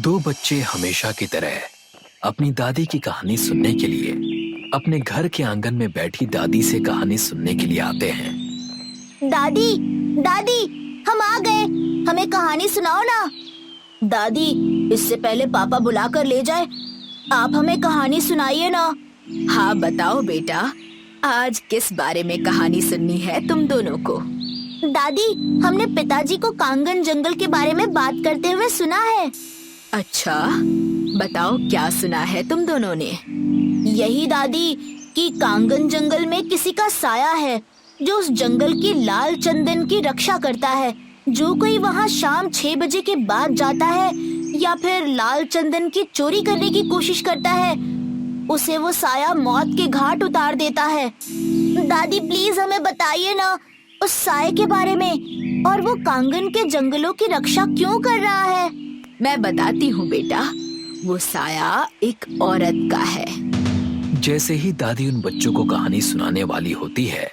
दो बच्चे हमेशा की तरह अपनी दादी की कहानी सुनने के लिए अपने घर के आंगन में बैठी दादी से कहानी सुनने के लिए आते हैं। दादी, दादी, हम आ गए। हमें कहानी सुनाओ ना। दादी, इससे पहले पापा बुला कर ले जाए, आप हमें कहानी सुनाइए ना। हाँ बताओ बेटा, आज किस बारे में कहानी सुननी है तुम दोनों को? दादी, हमने पिताजी को कांगन जंगल के बारे में बात करते हुए सुना है। अच्छा, बताओ क्या सुना है तुम दोनों ने? यही दादी कि कांगन जंगल में किसी का साया है जो उस जंगल की लाल चंदन की रक्षा करता है। जो कोई वहाँ शाम 6 बजे के बाद जाता है या फिर लाल चंदन की चोरी करने की कोशिश करता है, उसे वो साया मौत के घाट उतार देता है। दादी प्लीज हमें बताइए ना उस साये के बारे में, और वो कांगन के जंगलों की रक्षा क्यों कर रहा है। मैं बताती हूँ बेटा, वो साया एक औरत का है। जैसे ही दादी उन बच्चों को कहानी सुनाने वाली होती है,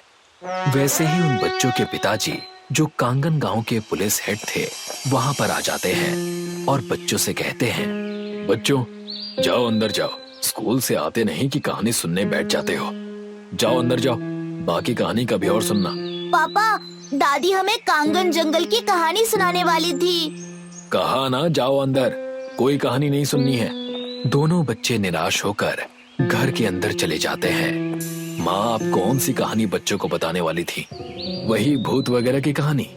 वैसे ही उन बच्चों के पिताजी, जो कांगन गांव के पुलिस हेड थे, वहां पर आ जाते हैं और बच्चों से कहते हैं, बच्चों जाओ अंदर जाओ, स्कूल से आते नहीं कि कहानी सुनने बैठ जाते हो। जाओ अंदर जाओ, बाकी कहानी कभी और सुनना। पापा, दादी हमें कांगन जंगल की कहानी सुनाने वाली थी। कहा ना जाओ अंदर, कोई कहानी नहीं सुननी है। दोनों बच्चे निराश होकर घर के अंदर चले जाते हैं। माँ आप कौन सी कहानी बच्चों को बताने वाली थी? वही भूत वगैरह की कहानी?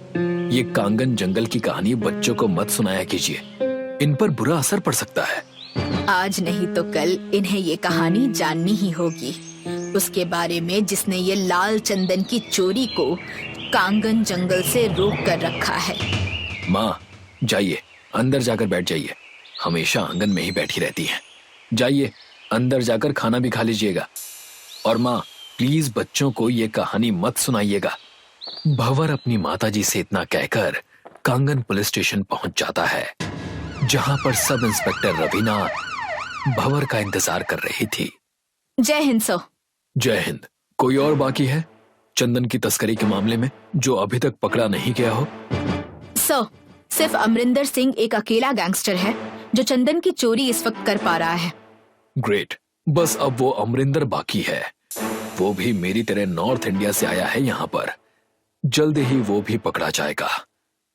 ये कांगन जंगल की कहानी बच्चों को मत सुनाया कीजिए, इन पर बुरा असर पड़ सकता है। आज नहीं तो कल इन्हें ये कहानी जाननी ही होगी, उसके बारे में जिसने ये लाल चंदन की चोरी को कांगन जंगल से रोक कर रखा है। माँ जाइए, अंदर जाकर बैठ जाइए, हमेशा आंगन में ही बैठी रहती हैं। जाइए अंदर जाकर खाना भी खा लीजिएगा। और माँ प्लीज बच्चों को ये कहानी मत सुनाइएगा। भंवर अपनी माताजी से इतना कहकर कांगन पुलिस स्टेशन पहुंच जाता है, जहां पर सब इंस्पेक्टर रवीना भंवर का इंतजार कर रही थी। जय हिंद सर। जय हिंद। कोई और बाकी है चंदन की तस्करी के मामले में जो अभी तक पकड़ा नहीं गया हो? सर, सिर्फ अमरिंदर सिंह एक अकेला गैंगस्टर है जो चंदन की चोरी इस वक्त कर पा रहा है। ग्रेट, बस अब वो अमरिंदर बाकी है। वो भी मेरी तरह नॉर्थ इंडिया से आया है यहाँ पर। जल्द ही वो भी पकड़ा जाएगा।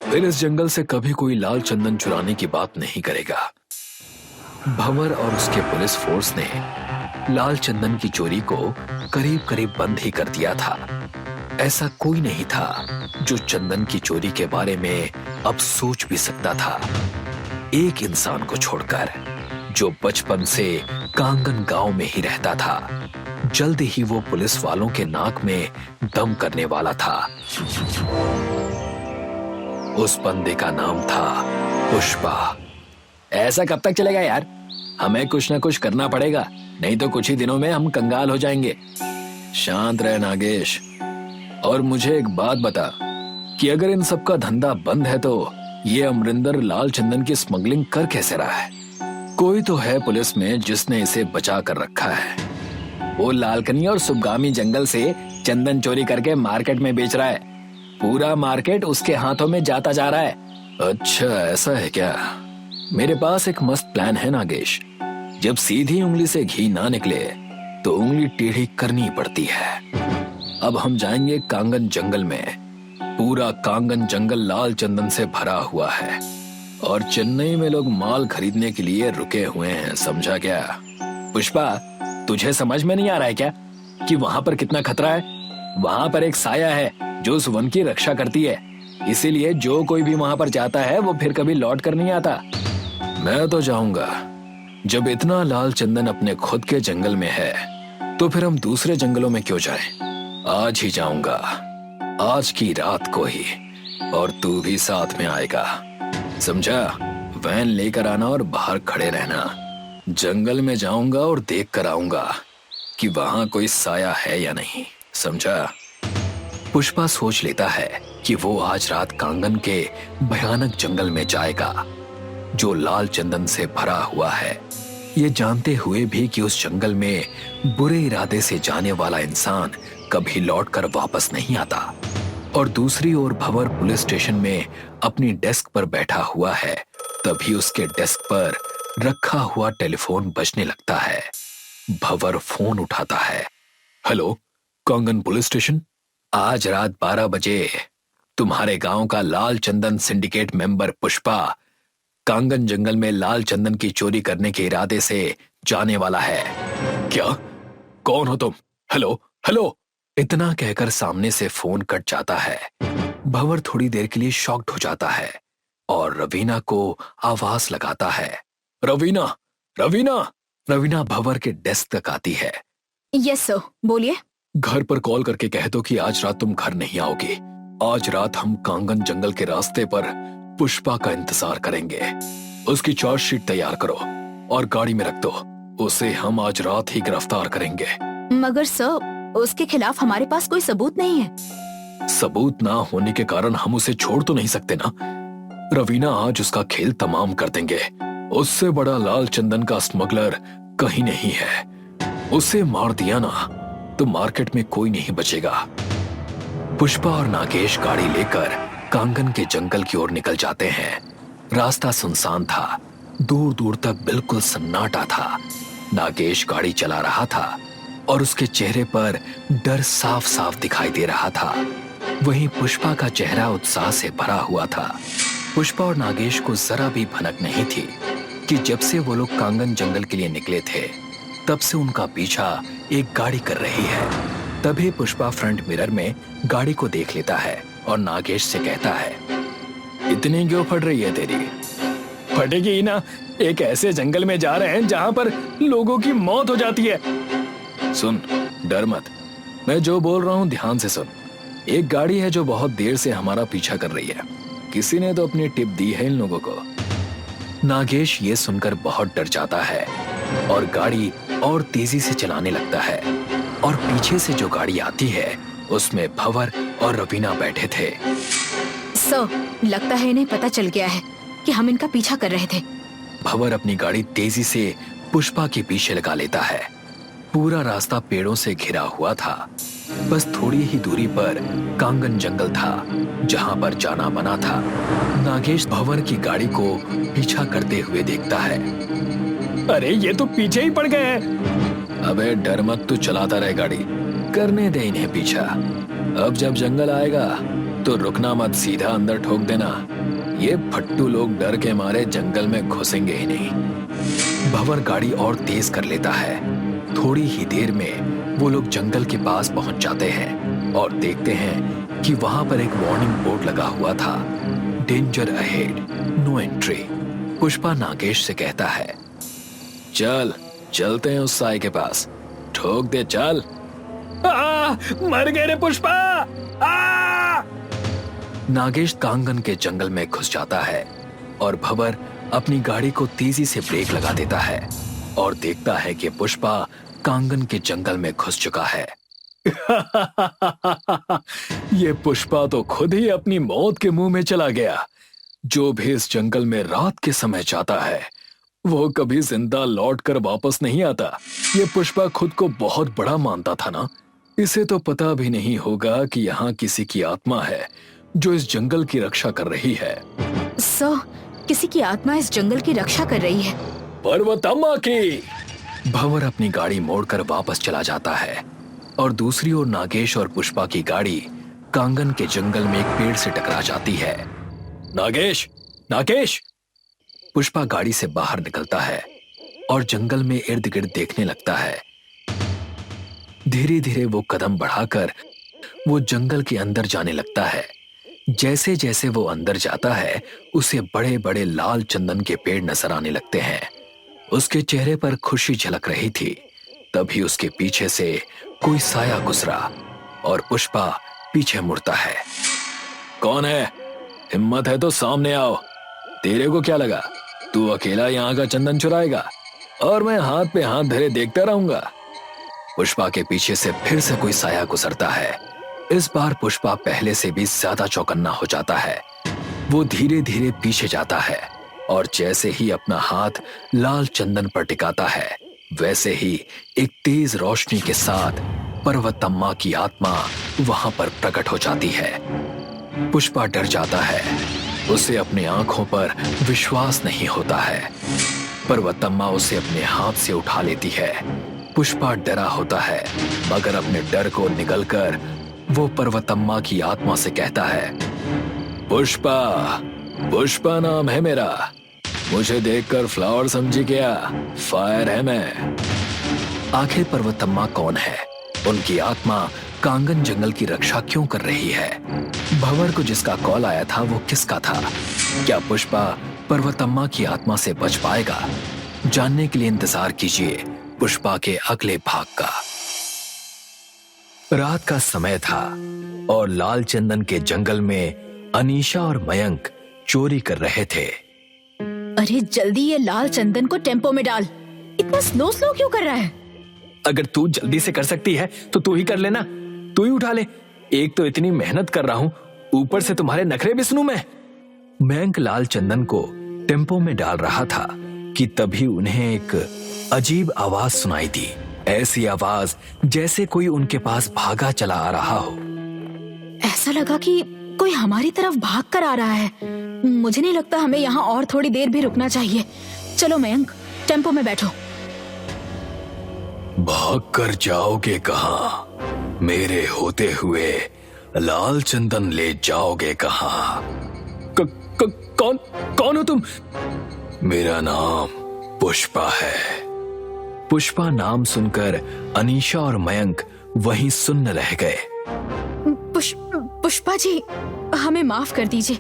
फिर इस जंगल से कभी कोई लाल चंदन चुराने की बात नहीं करेगा। भंवर और उसके पुलिस फोर्स ने लाल चंदन की चोरी को करीब करीब बंद ही कर दिया था। ऐसा कोई नहीं था जो चंदन की चोरी के बारे में अब सोच भी सकता था, एक इंसान को छोड़कर जो बचपन से कांगन गांव में ही रहता था। जल्द ही वो पुलिस वालों के नाक में दम करने वाला था। उस बंदे का नाम था पुष्पा। ऐसा कब तक चलेगा यार? हमें कुछ ना कुछ करना पड़ेगा, नहीं तो कुछ ही दिनों में हम कंगाल हो जाएंगे। शांत रह नागेश। और मुझे एक बात बता कि अगर इन सब का धंधा बंद है तो ये अमरिंदर लाल चंदन की स्मगलिंग कर कैसे रहा है? कोई तो है पुलिस में जिसने इसे बचा कर रखा है। वो लालकनी और सुगामी जंगल से चंदन चोरी करके मार्केट में बेच रहा है। पूरा मार्केट उसके हाथों में जाता जा रहा है। अच्छा ऐसा है क्या? मेरे पास एक मस्त प्लान है नागेश। जब सीधी उंगली से घी ना निकले तो उंगली टेढ़ी करनी पड़ती है। अब हम जाएंगे कांगन जंगल में। पूरा कांगन जंगल लाल चंदन से भरा हुआ है और चेन्नई में लोग माल खरीदने के लिए रुके हुए हैं, समझा क्या? पुष्पा, तुझे समझ में नहीं आ रहा है क्या कि वहां पर कितना खतरा है? वहां पर एक साया है जो उस वन की रक्षा करती है, इसीलिए जो कोई भी वहां पर जाता है वो फिर कभी लौट कर नहीं आता। मैं तो जाऊंगा। जब इतना लाल चंदन अपने खुद के जंगल में है तो फिर हम दूसरे जंगलों में क्यों जाएं? आज ही जाऊंगा, आज की रात को ही। और तू भी साथ में आएगा, समझा? वैन लेकर आना और बाहर खड़े रहना। जंगल में जाऊंगा और देख कर आऊंगा कि वहां कोई साया है या नहीं, समझा? पुष्पा सोच लेता है कि वो आज रात कांगन के भयानक जंगल में जाएगा जो लाल चंदन से भरा हुआ है, ये जानते हुए भी कि उस जंगल में बुरे इरादे से जाने वाला इंसान कभी लौटकर वापस नहीं आता। और दूसरी ओर भंवर पुलिस स्टेशन में अपनी डेस्क पर बैठा हुआ है। तभी उसके डेस्क पर रखा हुआ टेलीफोन बजने लगता है। भंवर फोन उठाता है। Hello, Kangan police station. आज रात 12 बजे तुम्हारे गांव का लाल चंदन सिंडिकेट मेंबर पुष्पा कांगन जंगल में लाल चंदन की चोरी करने के इरादे से जाने वाला है। क्या? कौन हो तुम? Hello hello. इतना कहकर सामने से फोन कट जाता है। भंवर थोड़ी देर के लिए शॉक्ड हो जाता है और रवीना को आवाज लगाता है। रवीना, रवीना। रवीना भंवर के डेस्क तक आती है। यस सर, बोलिए। घर पर कॉल करके कह दो कि आज रात तुम घर नहीं आओगी। आज रात हम कांगन जंगल के रास्ते पर पुष्पा का इंतजार करेंगे। उसकी चार्जशीट तैयार करो और गाड़ी में रख दो। उसे हम आज रात ही गिरफ्तार करेंगे। मगर सर, उसके खिलाफ हमारे पास कोई सबूत नहीं है। सबूत ना होने के कारण हम उसे छोड़ तो नहीं सकते ना। रवीना, आज उसका खेल तमाम कर देंगे। उससे बड़ा लाल चंदन का स्मगलर कहीं नहीं है। उसे मार दिया ना तो मार्केट में कोई नहीं बचेगा। पुष्पा और नागेश गाड़ी लेकर कांगन के जंगल की ओर निकल जाते हैं। रास्ता सुनसान था, दूर दूर तक बिल्कुल सन्नाटा था। नागेश गाड़ी चला रहा था और उसके चेहरे पर डर साफ साफ दिखाई दे रहा था। वहीं पुष्पा का चेहरा उत्साह से भरा हुआ था। पुष्पा और नागेश को जरा भी भनक नहीं थी कि जब से वो लोग कांगन जंगल के लिए निकले थे तब से उनका पीछा एक गाड़ी कर रही है। तभी पुष्पा फ्रंट मिरर में गाड़ी को देख लेता है और नागेश से कहता है, इतनी क्यों फट रही है तेरी? फटेगी ही ना, एक ऐसे जंगल में जा रहे हैं जहां पर लोगों की मौत हो जाती है। सुन, डर मत, मैं जो बोल रहा हूं ध्यान से सुन। एक गाड़ी है जो बहुत देर से हमारा पीछा कर रही है। किसी ने तो अपनी टिप दी है इन लोगों को। नागेश ये सुनकर बहुत डर जाता है और गाड़ी और तेजी से चलाने लगता है। और पीछे से जो गाड़ी आती है उसमें भंवर और रवीना बैठे थे। सर, लगता है इन्हें पता चल गया है कि हम इनका पीछा कर रहे थे। भंवर अपनी गाड़ी तेजी से पुष्पा के पीछे लगा लेता है। पूरा रास्ता पेड़ों से घिरा हुआ था। बस थोड़ी ही दूरी पर कांगन जंगल था जहां पर जाना मना था। नागेश भंवर की गाड़ी को पीछा करते हुए देखता है। अरे ये तो पीछे ही पड़ गए हैं। अबे डर मत, तू चलाता रहे गाड़ी, करने दे इन्हें पीछा। अब जब जंगल आएगा तो रुकना मत, सीधा अंदर ठोक देना। ये फट्टू लोग डर के मारे जंगल में घुसेंगे ही नहीं। भंवर गाड़ी और तेज कर लेता है। थोड़ी ही देर में वो लोग जंगल के पास पहुंच जाते हैं और देखते हैं कि वहां पर एक वार्निंग बोर्ड लगा हुआ था, danger ahead, no entry. Pushpa Nagesh से कहता है, चल चलते हैं उस साई के पास, ठोक दे चल। मर गए रे पुष्पा। नागेश कांगन के जंगल में घुस जाता है और भंवर अपनी गाड़ी को तेजी से ब्रेक लगा देता है और देखता है कि पुष्पा कांगन के जंगल में घुस चुका है। ये पुष्पा तो खुद ही अपनी मौत के मुंह में चला गया। जो भी इस जंगल में रात के समय जाता है वो कभी जिंदा लौट कर वापस नहीं आता। ये पुष्पा खुद को बहुत बड़ा मानता था ना। इसे तो पता भी नहीं होगा कि यहाँ किसी की आत्मा है जो इस जंगल की रक्षा कर रही है। सर, किसी की आत्मा इस जंगल की रक्षा कर रही है। पर्वतम्मा की। भंवर अपनी गाड़ी मोड़कर वापस चला जाता है और दूसरी ओर नागेश और पुष्पा की गाड़ी कांगन के जंगल में एक पेड़ से टकरा जाती है। नागेश, नागेश! पुष्पा गाड़ी से बाहर निकलता है और जंगल में इर्द गिर्द देखने लगता है। धीरे धीरे वो कदम बढ़ाकर वो जंगल के अंदर जाने लगता है। जैसे जैसे वो अंदर जाता है उसे बड़े बड़े लाल चंदन के पेड़ नजर आने लगते हैं। उसके चेहरे पर खुशी झलक रही थी। तभी उसके पीछे से कोई साया गुजरा और पुष्पा पीछे मुड़ता है। कौन है? हिम्मत है तो सामने आओ। तेरे को क्या लगा तू अकेला यहाँ का चंदन चुराएगा और मैं हाथ पे हाथ धरे देखता रहूंगा? पुष्पा के पीछे से फिर से कोई साया गुजरता है। इस बार पुष्पा पहले से भी ज्यादा चौकन्ना हो जाता है। वो धीरे धीरे पीछे जाता है और जैसे ही अपना हाथ लाल चंदन पर टिकाता है वैसे ही एक तेज रोशनी के साथ पर्वतम्मा की आत्मा वहां पर प्रकट हो जाती है। पुष्पा डर जाता है। उसे अपनी आंखों पर विश्वास नहीं होता है। पर्वतम्मा उसे अपने हाथ से उठा लेती है। पुष्पा डरा होता है, मगर अपने डर को निगलकर वो पर्वतम्मा की आत्मा से कहता है, पुष्पा, पुष्पा नाम है मेरा, मुझे देखकर फ्लावर समझी क्या? फायर है मैं। आखिर पर्वतम्मा कौन है? उनकी आत्मा कांगन जंगल की रक्षा क्यों कर रही है? भंवर को जिसका कॉल आया था वो किसका था? क्या पुष्पा पर्वतम्मा की आत्मा से बच पाएगा? जानने के लिए इंतजार कीजिए पुष्पा के अगले भाग का। रात का समय था और लाल चंदन के जंगल में अनीशा और मयंक चोरी कर रहे थे। अरे जल्दी ये लाल चंदन को टेम्पो में डाल। इतना स्लो स्लो क्यों कर रहा है? अगर तू जल्दी से कर सकती है तो तू ही कर लेना, तू ही उठा ले। एक तो इतनी मेहनत कर रहा हूँ, ऊपर से तुम्हारे नखरे भी सुनूं मैं। मयंक लाल चंदन को टेम्पो में डाल रहा था कि तभी उन्हें एक अजीब आवाज सुनाई दी। ऐसी आवाज जैसे कोई उनके पास भागा चला आ रहा हो। ऐसा लगा कि कोई हमारी तरफ भाग कर आ रहा है। मुझे नहीं लगता हमें यहाँ और थोड़ी देर भी रुकना चाहिए। चलो मयंक, टेम्पो में बैठो। भाग कर जाओगे कहाँ? मेरे होते हुए लाल चंदन ले जाओगे कहाँ? कौन कौन हो तुम? मेरा नाम पुष्पा है। पुष्पा नाम सुनकर अनीशा और मयंक वहीं सुन्न रह गए। पुष्पा जी, हमें माफ कर दीजिए,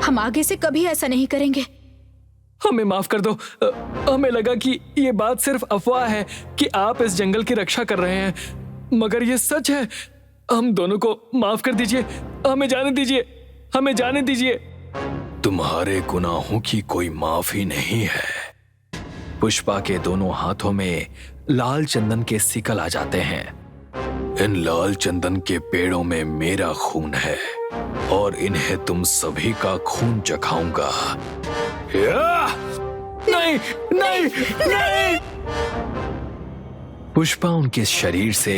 हम आगे से कभी ऐसा नहीं करेंगे। हमें माफ कर दो। हमें लगा कि ये बात सिर्फ अफवाह है कि आप इस जंगल की रक्षा कर रहे हैं, मगर ये सच है। हम दोनों को माफ कर दीजिए, हमें जाने दीजिए, हमें जाने दीजिए। तुम्हारे गुनाहों की कोई माफी नहीं है। पुष्पा के दोनों हाथों में लाल चंदन के सिकल आ जाते हैं। इन लाल चंदन के पेड़ों में मेरा खून है और इन्हें तुम सभी का खून चखाऊंगा। नहीं नहीं नहीं। पुष्पा उनके शरीर से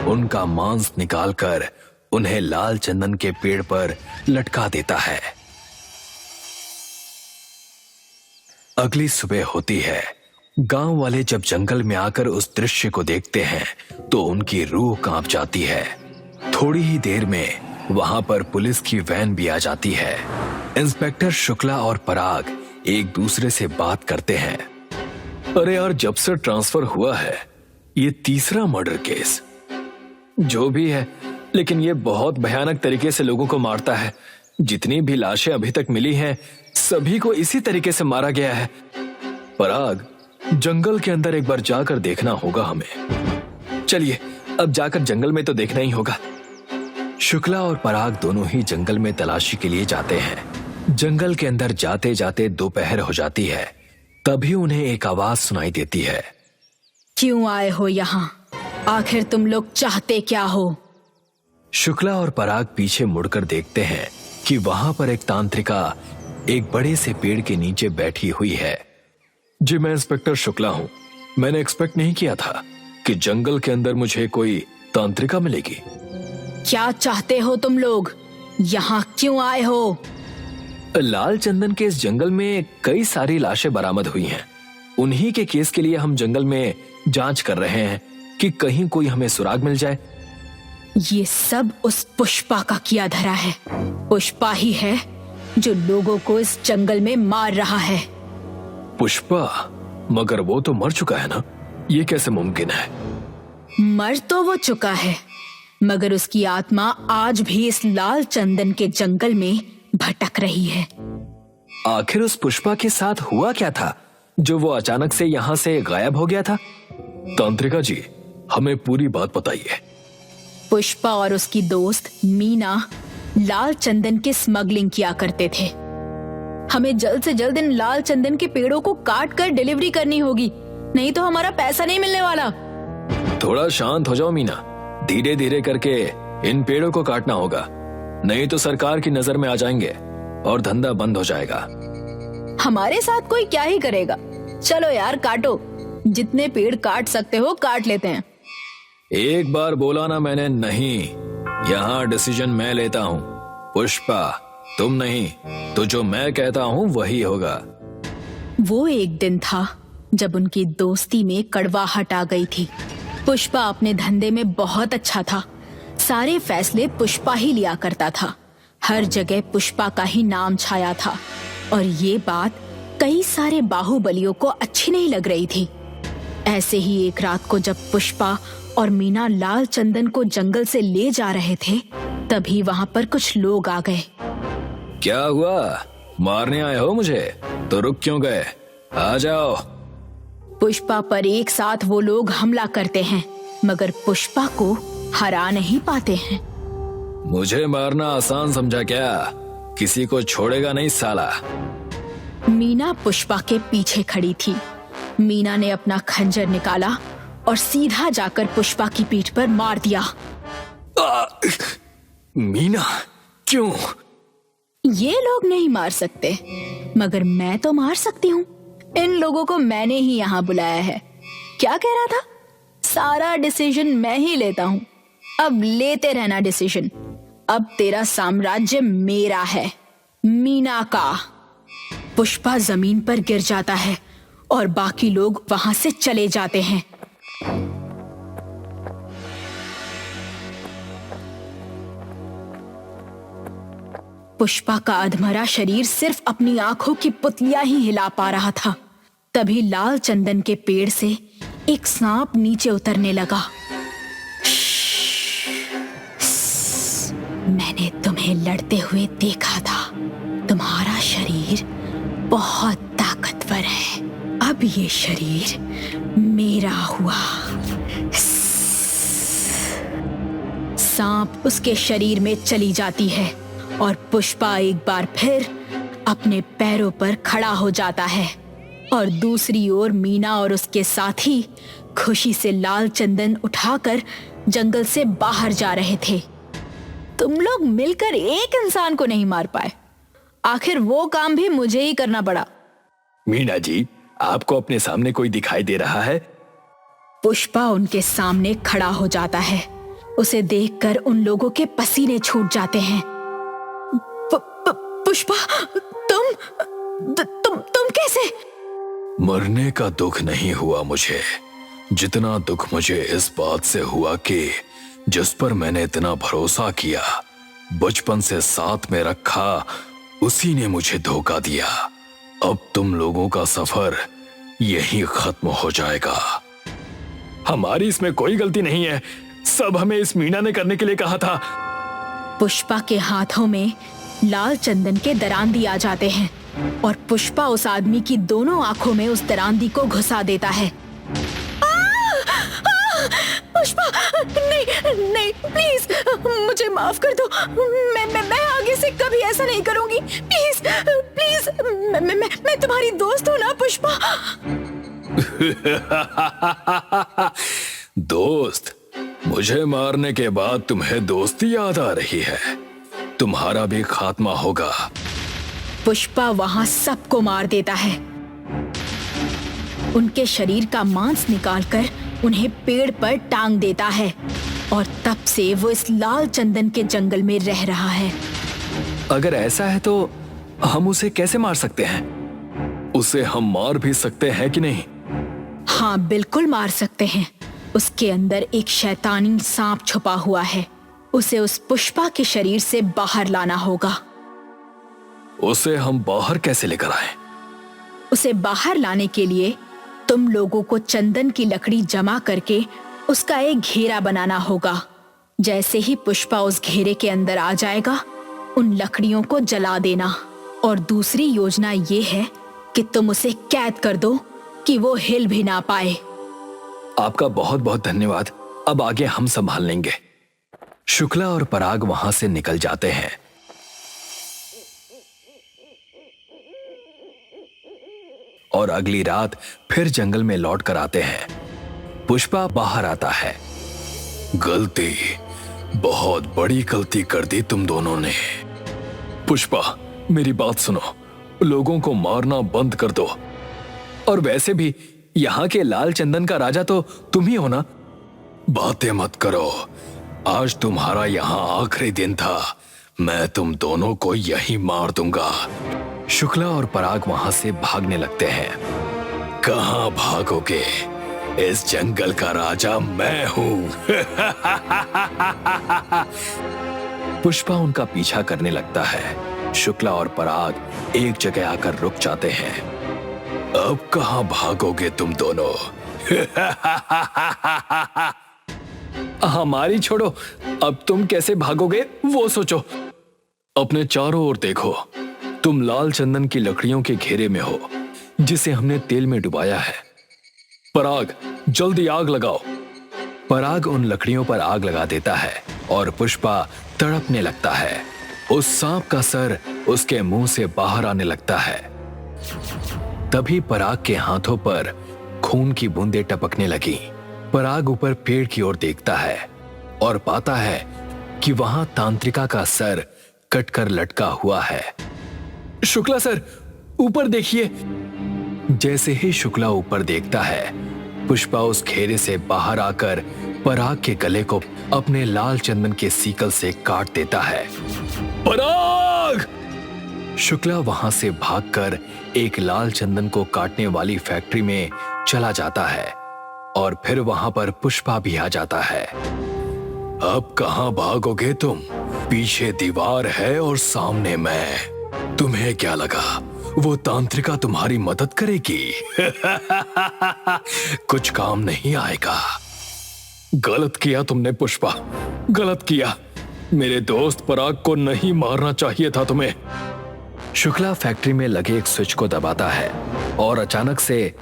उनका मांस निकालकर उन्हें लाल चंदन के पेड़ पर लटका देता है। अगली सुबह होती है। गांव वाले जब जंगल में आकर उस दृश्य को देखते हैं तो उनकी रूह कांप जाती है। थोड़ी ही देर में वहां पर पुलिस की वैन भी आ जाती है। इंस्पेक्टर शुक्ला और पराग एक दूसरे से बात करते हैं। अरे यार, जब से ट्रांसफर हुआ है ये तीसरा मर्डर केस। जो भी है, लेकिन ये बहुत भयानक तरीके से लोगों को मारता है। जितनी भी लाशें अभी तक मिली हैं सभी को इसी तरीके से मारा गया है। पराग, जंगल के अंदर एक बार जाकर देखना होगा हमें। चलिए अब जाकर जंगल में तो देखना ही होगा। शुक्ला और पराग दोनों ही जंगल में तलाशी के लिए जाते हैं। जंगल के अंदर जाते जाते दोपहर हो जाती है। तभी उन्हें एक आवाज सुनाई देती है। क्यों आए हो यहाँ? आखिर तुम लोग चाहते क्या हो? शुक्ला और पराग पीछे मुड़कर देखते हैं कि वहां पर एक तांत्रिका एक बड़े से पेड़ के नीचे बैठी हुई है। जी, मैं इंस्पेक्टर शुक्ला हूँ। मैंने एक्सपेक्ट नहीं किया था कि जंगल के अंदर मुझे कोई तांत्रिका मिलेगी। क्या चाहते हो तुम लोग? यहाँ क्यों आए हो? लाल चंदन के इस जंगल में कई सारी लाशें बरामद हुई हैं। उन्हीं के केस के लिए हम जंगल में जांच कर रहे हैं कि कहीं कोई हमें सुराग मिल जाए। ये सब उस पुष्पा का किया धरा है। पुष्पा ही है जो लोगों को इस जंगल में मार रहा है। पुष्पा? मगर वो तो मर चुका है ना, ये कैसे मुमकिन है? मर तो वो चुका है, मगर उसकी आत्मा आज भी इस लाल चंदन के जंगल में भटक रही है। आखिर उस पुष्पा के साथ हुआ क्या था जो वो अचानक से यहाँ से गायब हो गया था? तांत्रिका जी, हमें पूरी बात बताइए। पुष्पा और उसकी दोस्त मीना लाल चंदन की स्मगलिंग किया करते थे। हमें जल्द से जल्द इन लाल चंदन के पेड़ों को काट कर डिलीवरी करनी होगी, नहीं तो हमारा पैसा नहीं मिलने वाला। थोड़ा शांत हो जाओ मीना, धीरे धीरे करके इन पेड़ों को काटना होगा, नहीं तो सरकार की नजर में आ जाएंगे और धंधा बंद हो जाएगा। हमारे साथ कोई क्या ही करेगा। चलो यार, काटो, जितने पेड़ काट सकते हो काट लेते हैं। एक बार बोला ना मैंने नहीं। यहाँ डिसीजन मैं लेता हूँ। पुष्पा, तुम नहीं, तो जो मैं कहता हूँ वही होगा। वो एक दिन था जब उनकी दोस्ती में कड़वाहट आ गई थी। पुष्पा अपने धंधे में बहुत अच्छा था। सारे फैसले पुष्पा ही लिया करता था। हर जगह पुष्पा का ही नाम छाया था और ये बात कई सारे बाहुबलियों को अच्छी नहीं लग रही थी। ऐसे ही एक रात को जब पुष्पा और मीना लाल चंदन को जंगल से ले जा रहे थे, तभी वहां पर कुछ लोग आ गए। क्या हुआ? मारने आए हो मुझे? तो रुक क्यों गए? आ जाओ। पुष्पा पर एक साथ वो लोग हमला करते हैं, मगर पुष्पा को हरा नहीं पाते हैं। मुझे मारना आसान समझा क्या? किसी को छोड़ेगा नहीं साला। मीना पुष्पा के पीछे खड़ी थी। मीना ने अपना खंजर निकाला और सीधा जाकर पुष्पा की पीठ पर मार दिया। मीना, क्यों? ये लोग नहीं मार सकते, मगर मैं तो मार सकती हूँ। इन लोगों को मैंने ही यहाँ बुलाया है। क्या कह रहा था? सारा डिसीजन मैं ही लेता हूँ। अब लेते रहना डिसीजन। अब तेरा साम्राज्य मेरा है, मीना का। पुष्पा जमीन पर गिर जाता है और बाकी लोग वहां से चले जाते हैं। पुष्पा का अधमरा शरीर सिर्फ अपनी आंखों की पुतलियां ही हिला पा रहा था। तभी लाल चंदन के पेड़ से एक सांप नीचे उतरने लगा। मैंने तुम्हें लड़ते हुए देखा था। तुम्हारा शरीर बहुत ताकतवर है। अब ये शरीर मेरा हुआ। सांप उसके शरीर में चली जाती है और पुष्पा एक बार फिर अपने पैरों पर खड़ा हो जाता है और दूसरी ओर मीना और उसके साथी खुशी से लाल चंदन उठाकर जंगल से बाहर जा रहे थे। तुम लोग मिलकर एक इंसान को नहीं मार पाए। आखिर वो काम भी मुझे ही करना पड़ा। मीना जी, आपको अपने सामने कोई दिखाई दे रहा है? पुष्पा उनके सामने खड़ा हो जाता है। उसे देखकर उन लोगों के पसीने छूट जाते हैं। पुष्पा, तुम कैसे? मरने का दुख नहीं हुआ मुझे, जितना दुख मुझे इस बात से हुआ कि जिस पर मैंने इतना भरोसा किया, बचपन से साथ में रखा, उसी ने मुझे धोखा दिया। अब तुम लोगों का सफर यहीं खत्म हो जाएगा। हमारी इसमें कोई गलती नहीं है। सब हमें इस मीना ने करने के लिए कहा था। पुष्पा के हाथों में लाल चंदन के दरांदी आ जाते हैं और पुष्पा उस आदमी की दोनों आंखों में उस दरांदी को घुसा देता है। पुष्पा, नहीं नहीं, प्लीज मुझे माफ कर दो। मैं आगे से कभी ऐसा नहीं करूंगी। प्लीज प्लीज, मैं तुम्हारी दोस्त हूँ ना पुष्पा। दोस्त? मुझे मारने के बाद तुम्हें दोस्ती याद आ रही है? तुम्हारा भी खात्मा होगा। पुष्पा वहां सबको मार देता है। उनके शरीर का मांस निकालकर उन्हें पेड़ पर टांग देता है और तब से वो इस लाल चंदन के जंगल में रह रहा है। अगर ऐसा है तो हम उसे कैसे मार सकते हैं? उसे हम मार भी सकते हैं कि नहीं? हाँ, बिल्कुल मार सकते हैं। उसके अंदर एक शैतानी सांप छुपा हुआ है। उसे उस पुष्पा के शरीर से बाहर लाना होगा। उसे हम बाहर कैसे लेकर आए? उसे बाहर लाने के लिए तुम लोगों को चंदन की लकड़ी जमा करके उसका एक घेरा बनाना होगा। जैसे ही पुष्पा उस घेरे के अंदर आ जाएगा, उन लकड़ियों को जला देना। और दूसरी योजना ये है कि तुम उसे कैद कर दो कि वो हिल भी ना पाए। आपका बहुत बहुत धन्यवाद। अब आगे हम संभाल लेंगे। शुक्ला और पराग वहां से निकल जाते हैं। और अगली रात फिर जंगल में लौट कर आते हैं। पुष्पा बाहर आता है। गलती, बहुत बड़ी गलती कर दी तुम दोनों ने। पुष्पा, मेरी बात सुनो। लोगों को मारना बंद कर दो। और वैसे भी यहाँ के लाल चंदन का राजा तो तुम ही हो ना। बातें मत करो। आज तुम्हारा यहाँ आखिरी दिन था। मैं तुम दोनों को यहीं मार दूंगा। शुक्ला और पराग वहां से भागने लगते हैं। कहाँ भागोगे? इस जंगल का राजा मैं हूँ। पुष्पा उनका पीछा करने लगता है। शुक्ला और पराग एक जगह आकर रुक जाते हैं। अब कहाँ भागोगे तुम दोनों? हमारी छोड़ो, अब तुम कैसे भागोगे वो सोचो। अपने चारों ओर देखो, तुम लाल चंदन की लकड़ियों के घेरे में हो जिसे हमने तेल में डुबाया है। पराग, जल्दी आग लगाओ। पराग उन लकड़ियों पर आग लगा देता है और पुष्पा तड़पने लगता है। उस सांप का सर उसके मुंह से बाहर आने लगता है। तभी पराग के हाथों पर खून की बूंदें टपकने लगी। पराग ऊपर पेड़ की ओर देखता है और पाता है कि वहां तांत्रिका का सर कटकर लटका हुआ है। शुक्ला सर, ऊपर देखिए। जैसे ही शुक्ला ऊपर देखता है, पुष्पा उस घेरे से बाहर आकर पराग के गले को अपने लाल चंदन के सीकल से काट देता है। पराग! शुक्ला वहां से भागकर एक लाल चंदन को काटने वाली फैक्ट्री में चला जाता है और फिर वहां पर पुष्पा भी आ जाता है। अब कहां भागोगे तुम? पीछे दीवार है और सामने मैं। तुम्हें क्या लगा वो तांत्रिका तुम्हारी मदद करेगी? कुछ काम नहीं आएगा। गलत किया तुमने पुष्पा, गलत किया। मेरे दोस्त पराग को नहीं मारना चाहिए था तुम्हें। शुक्ला फैक्ट्री में लगे एक स्विच को दबाता है और अचानक से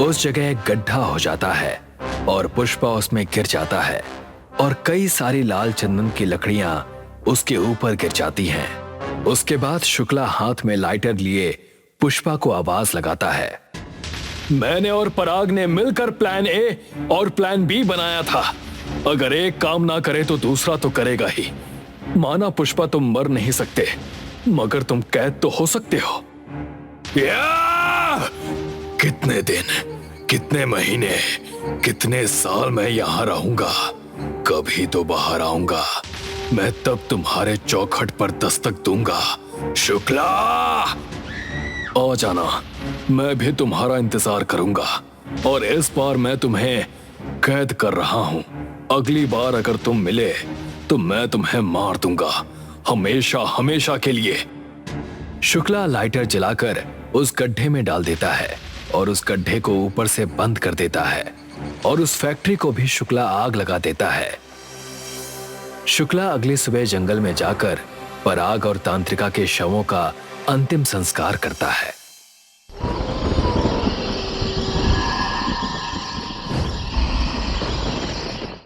उस जगह एक गड्ढा हो जाता है और पुष्पा उसमें गिर जाता है और कई सारी लाल चंदन की लकड़ियां उसके ऊपर गिर जाती हैं। उसके बाद शुक्ला हाथ में लाइटर लिए पुष्पा को आवाज लगाता है। मैंने और पराग ने मिलकर प्लान ए और प्लान बी बनाया था। अगर एक काम ना करे तो दूसरा तो करेगा ही। माना पुष्पा, तुम मर नहीं सकते मगर तुम कैद तो हो सकते हो। कितने दिन, कितने महीने, कितने साल मैं यहाँ रहूंगा? कभी तो बाहर आऊंगा। मैं तब तुम्हारे चौखट पर दस्तक दूंगा। शुक्ला, आ जाना। मैं भी तुम्हारा इंतजार करूंगा और इस बार मैं तुम्हें कैद कर रहा हूं। अगली बार अगर तुम मिले तो मैं तुम्हें मार दूंगा, हमेशा हमेशा के लिए। शुक्ला लाइटर जलाकर उस गड्ढे में डाल देता है और उस गड्ढे को ऊपर से बंद कर देता है और उस फैक्ट्री को भी शुक्ला आग लगा देता है। शुक्ला अगली सुबह जंगल में जाकर पराग और तांत्रिका के शवों का अंतिम संस्कार करता है।